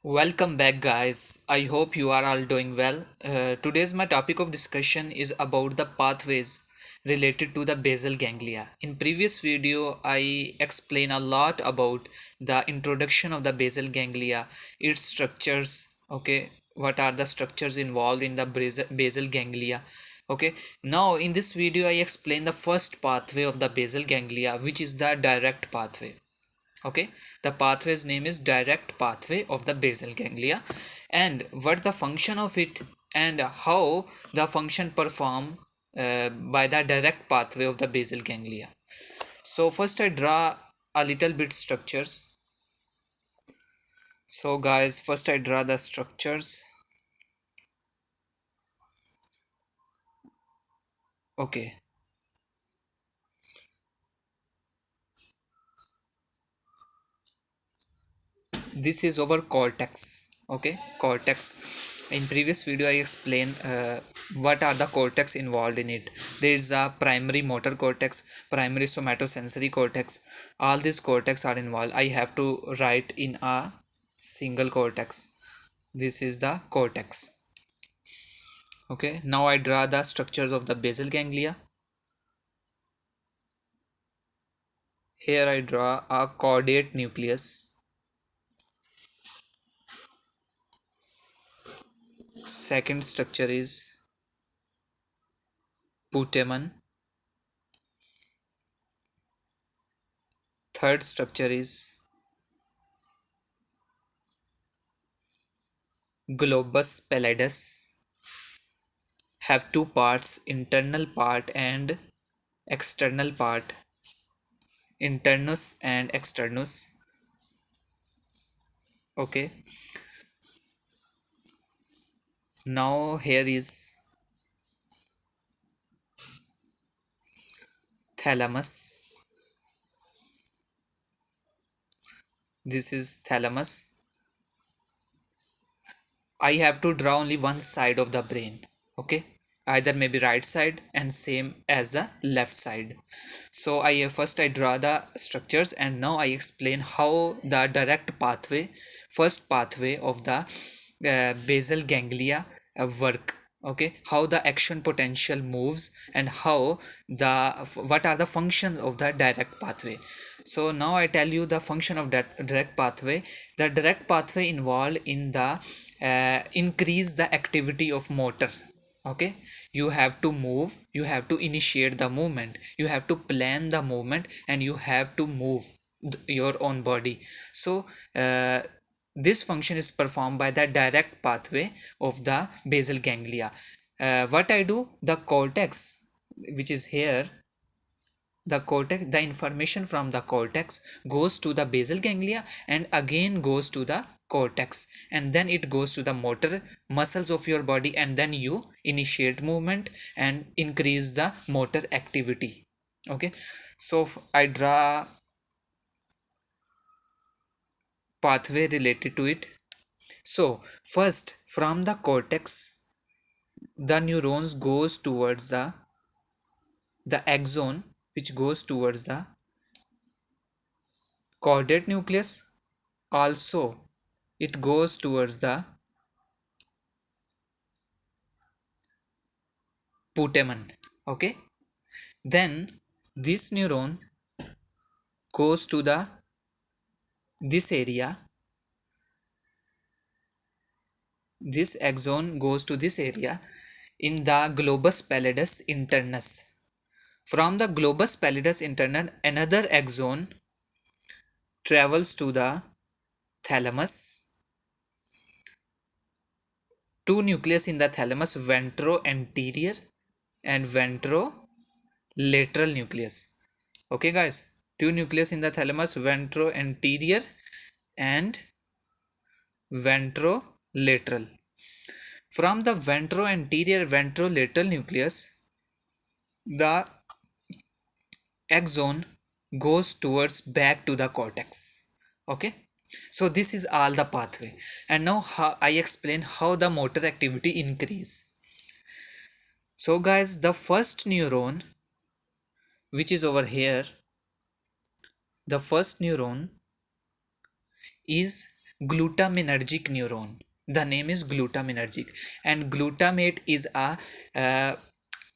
Welcome back, guys. I hope you are all doing well. Today's my topic of discussion is about the pathways related to the basal ganglia. In previous video, I explained a lot about the introduction of the basal ganglia, its structures. Okay, what are the structures involved in the basal ganglia? Okay, now in this video, I explain the first pathway of the basal ganglia, which is the direct pathway. Okay, the pathway's name is direct pathway of the basal ganglia, and what the function of it and how the function perform by the direct pathway of the basal ganglia. So first I draw a little bit structures. So guys, first I draw the structures. Okay, this is our cortex. Okay, cortex. In previous video I explained what are the cortex involved in it. There is a primary motor cortex, primary somatosensory cortex. All these cortex are involved. I have to write in a single cortex. This is the cortex. Okay, now I draw the structures of the basal ganglia. Here I draw a caudate nucleus. Second structure is putamen. Third structure is globus pallidus. Have two parts, internal part and external part, internus and externus. Okay, now here is thalamus. This is thalamus. I have to draw only one side of the brain. Okay, either maybe right side and same as the left side. So I draw the structures, and now I explain how the direct pathway, first pathway of the basal ganglia work. Okay, how the action potential moves and how what are the functions of the direct pathway. So now I tell you the function of that direct pathway. The direct pathway involved in the increase the activity of motor. Okay, you have to move, you have to initiate the movement, you have to plan the movement, and you have to move your own body. So this function is performed by the direct pathway of the basal ganglia. What I do, the cortex, which is here, the information from the cortex goes to the basal ganglia and again goes to the cortex, and then it goes to the motor muscles of your body, and then you initiate movement and increase the motor activity. Okay, so I draw pathway related to it. So first, from the cortex, the neurons goes towards the axon, which goes towards the caudate nucleus. Also it goes towards the putamen. Okay, then this neuron goes to the this area, this axon goes to this area in the globus pallidus internus. From the globus pallidus internus, another axon travels to the thalamus. Two nucleus in the thalamus, ventro-anterior and ventro-lateral nucleus. Okay guys, two nucleus in the thalamus, ventro-anterior and ventro-lateral. From the ventro-anterior ventro-lateral nucleus, the axon goes towards back to the cortex. Okay, so this is all the pathway, and now I explain how the motor activity increase. So guys, the first neuron, which is over here, the first neuron is glutaminergic neuron. The name is glutaminergic, and glutamate is a uh,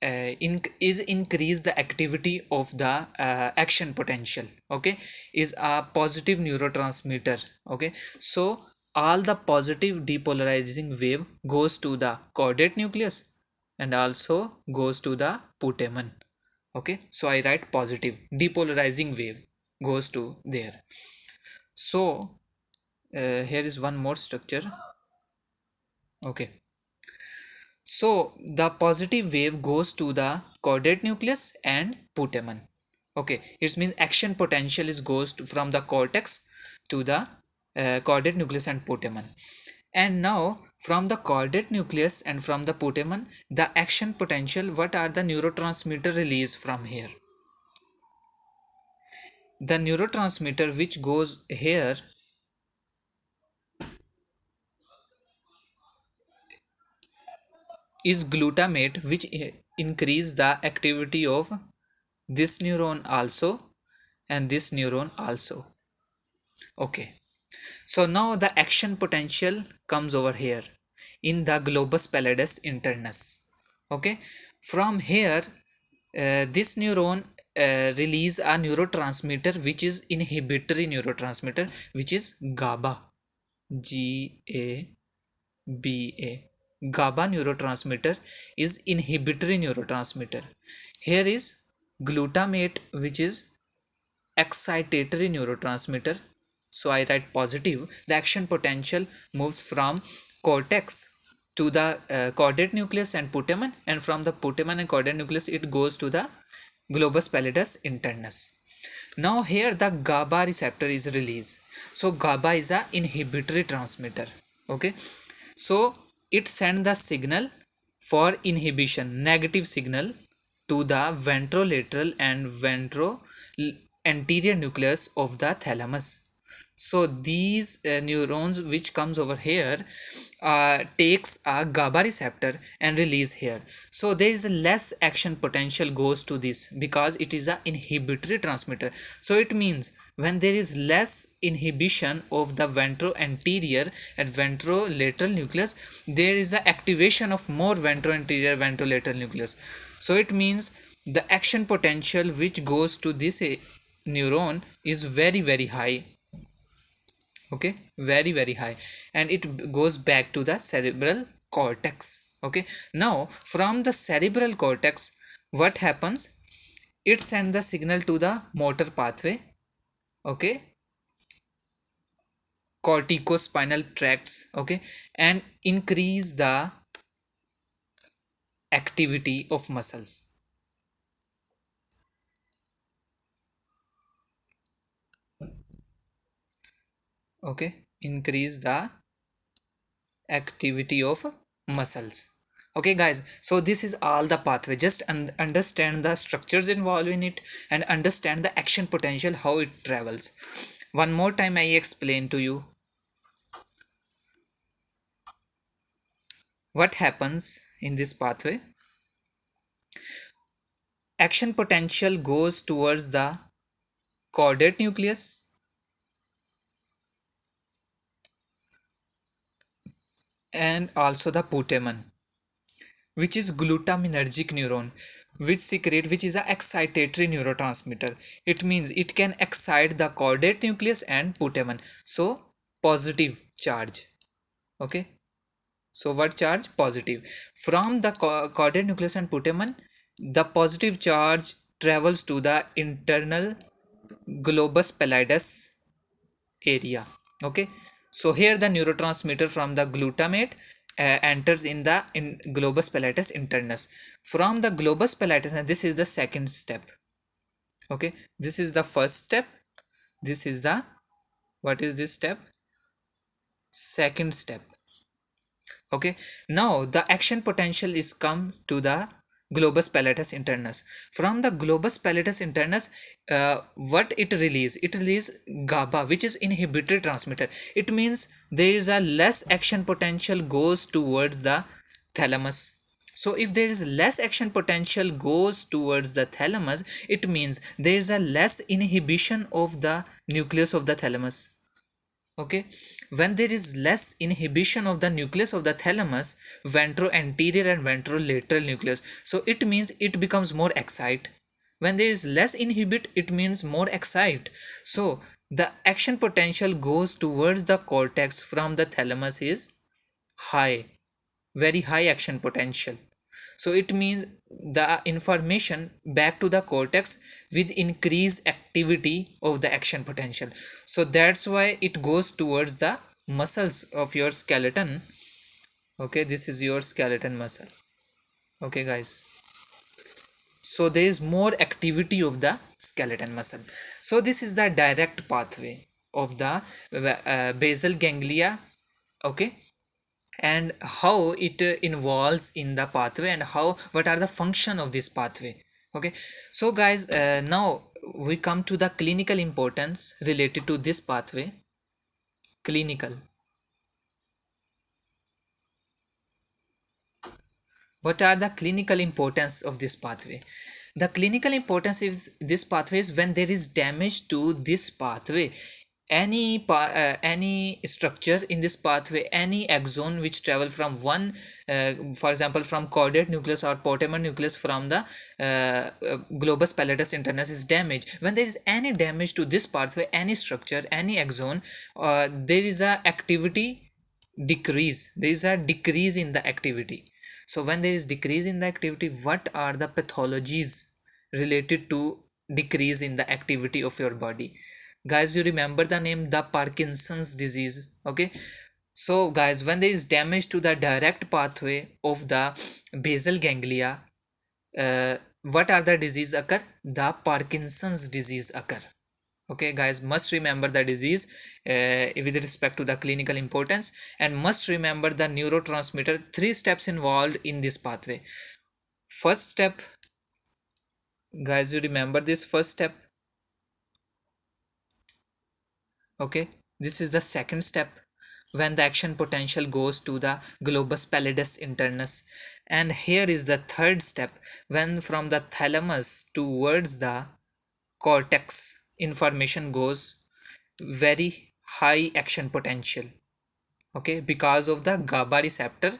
is increase the activity of the action potential. Okay, is a positive neurotransmitter. Okay, so all the positive depolarizing wave goes to the caudate nucleus and also goes to the putamen. Okay, so I write positive depolarizing wave goes to there. So here is one more structure. Okay, so the positive wave goes to the caudate nucleus and putamen. Okay, it means action potential is goes to, from the cortex to the caudate nucleus and putamen. And now from the caudate nucleus and from the putamen, the action potential, what are the neurotransmitter release from here? The neurotransmitter which goes here is glutamate, which increase the activity of this neuron also and this neuron also. Okay, so now the action potential comes over here in the globus pallidus internus. Okay, from here this neuron release a neurotransmitter which is inhibitory neurotransmitter, which is GABA. GABA. GABA neurotransmitter is inhibitory neurotransmitter. Here is glutamate, which is excitatory neurotransmitter. So I write positive. The action potential moves from cortex to the caudate nucleus and putamen, and from the putamen and caudate nucleus it goes to the globus pallidus internus. Now here the GABA receptor is released. So GABA is a inhibitory transmitter. Okay, so it sends the signal for inhibition, negative signal, to the ventrolateral and ventro anterior nucleus of the thalamus. So these neurons which comes over here takes a GABA receptor and release here. So there is a less action potential goes to this because it is a inhibitory transmitter. So it means when there is less inhibition of the ventro-anterior and ventrolateral nucleus, there is a activation of more ventro-anterior ventrolateral nucleus. So it means the action potential which goes to this neuron is very high. Okay, very high, and it goes back to the cerebral cortex. Okay, now from the cerebral cortex what happens? It sends the signal to the motor pathway. Okay, corticospinal tracts. Okay, and increase the activity of muscles. Okay, increase the activity of muscles. Okay guys, so this is all the pathway. Just understand the structures involved in it and understand the action potential, how it travels. One more time I explain to you what happens in this pathway. Action potential goes towards the caudate nucleus and also the putamen, which is glutaminergic neuron, which is a excitatory neurotransmitter. It means it can excite the caudate nucleus and putamen. So positive charge. Okay, so what charge? Positive. From the caudate nucleus and putamen, the positive charge travels to the internal globus pallidus area. Okay, so here the neurotransmitter from the glutamate enters in the globus pallidus internus. From the globus pallidus, and this is the second step. Okay, this is the first step, this is the, what is this step? Second step. Okay, now the action potential is come to the globus pallidus internus. From the globus pallidus internus, what it release? It release GABA, which is inhibitory transmitter. It means there is a less action potential goes towards the thalamus. So if there is less action potential goes towards the thalamus, it means there is a less inhibition of the nucleus of the thalamus. Okay, when there is less inhibition of the nucleus of the thalamus, ventro-anterior and ventrolateral nucleus, so it means it becomes more excite. When there is less inhibit, it means more excite. So the action potential goes towards the cortex from the thalamus is high, very high action potential. So it means the information back to the cortex with increased activity of the action potential. So that's why it goes towards the muscles of your skeleton. Okay, this is your skeleton muscle. Okay guys, so there is more activity of the skeleton muscle. So this is the direct pathway of the basal ganglia. Okay, and how it involves in the pathway, and how what are the function of this pathway. Okay, so guys, now we come to the clinical importance related to this pathway. Clinical, what are the clinical importance of this pathway? The clinical importance is this pathway is when there is damage to this pathway, any structure in this pathway, any axon which travel from one, for example from caudate nucleus or portamen nucleus from the globus pallidus internus is damaged. When there is any damage to this pathway, any structure, any axon, there is a activity decrease, there is a decrease in the activity. So when there is decrease in the activity, what are the pathologies related to decrease in the activity of your body? Guys, you remember the name, the Parkinson's disease. Okay, so guys, when there is damage to the direct pathway of the basal ganglia, what are the disease occur? The Parkinson's disease occur. Okay guys, must remember the disease with respect to the clinical importance, and must remember the neurotransmitter, three steps involved in this pathway. First step, guys, you remember this first step. Okay, this is the second step, when the action potential goes to the globus pallidus internus. And here is the third step, when from the thalamus towards the cortex information goes very high action potential. Okay, because of the GABA receptor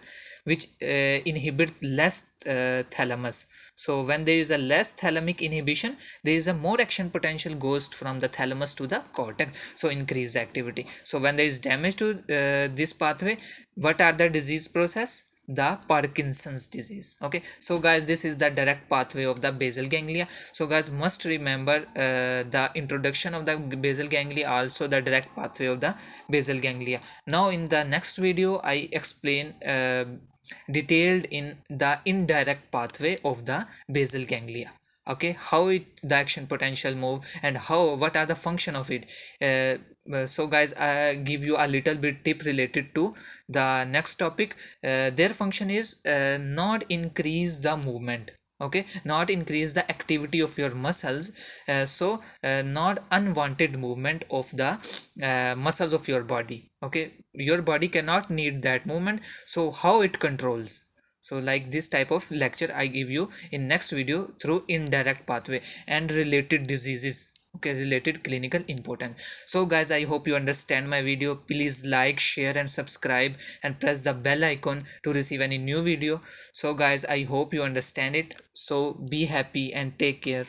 which inhibit less thalamus. So when there is a less thalamic inhibition, there is a more action potential goes from the thalamus to the cortex, so increase the activity. So when there is damage to this pathway, what are the disease process? The Parkinson's disease. Okay, so guys, this is the direct pathway of the basal ganglia. So guys, must remember the introduction of the basal ganglia, also the direct pathway of the basal ganglia. Now in the next video I explain detailed in the indirect pathway of the basal ganglia. Okay, how it the action potential move, and how what are the function of it. So guys, I give you a little bit tip related to the next topic. Their function is not increase the movement. Okay, not increase the activity of your muscles. Not unwanted movement of the muscles of your body. Okay, your body cannot need that movement, so how it controls? So like this type of lecture I give you in next video through indirect pathway and related diseases. Okay, related clinical important. So guys, I hope you understand my video. Please like, share and subscribe, and press the bell icon to receive any new video. So guys, I hope you understand it. So be happy and take care.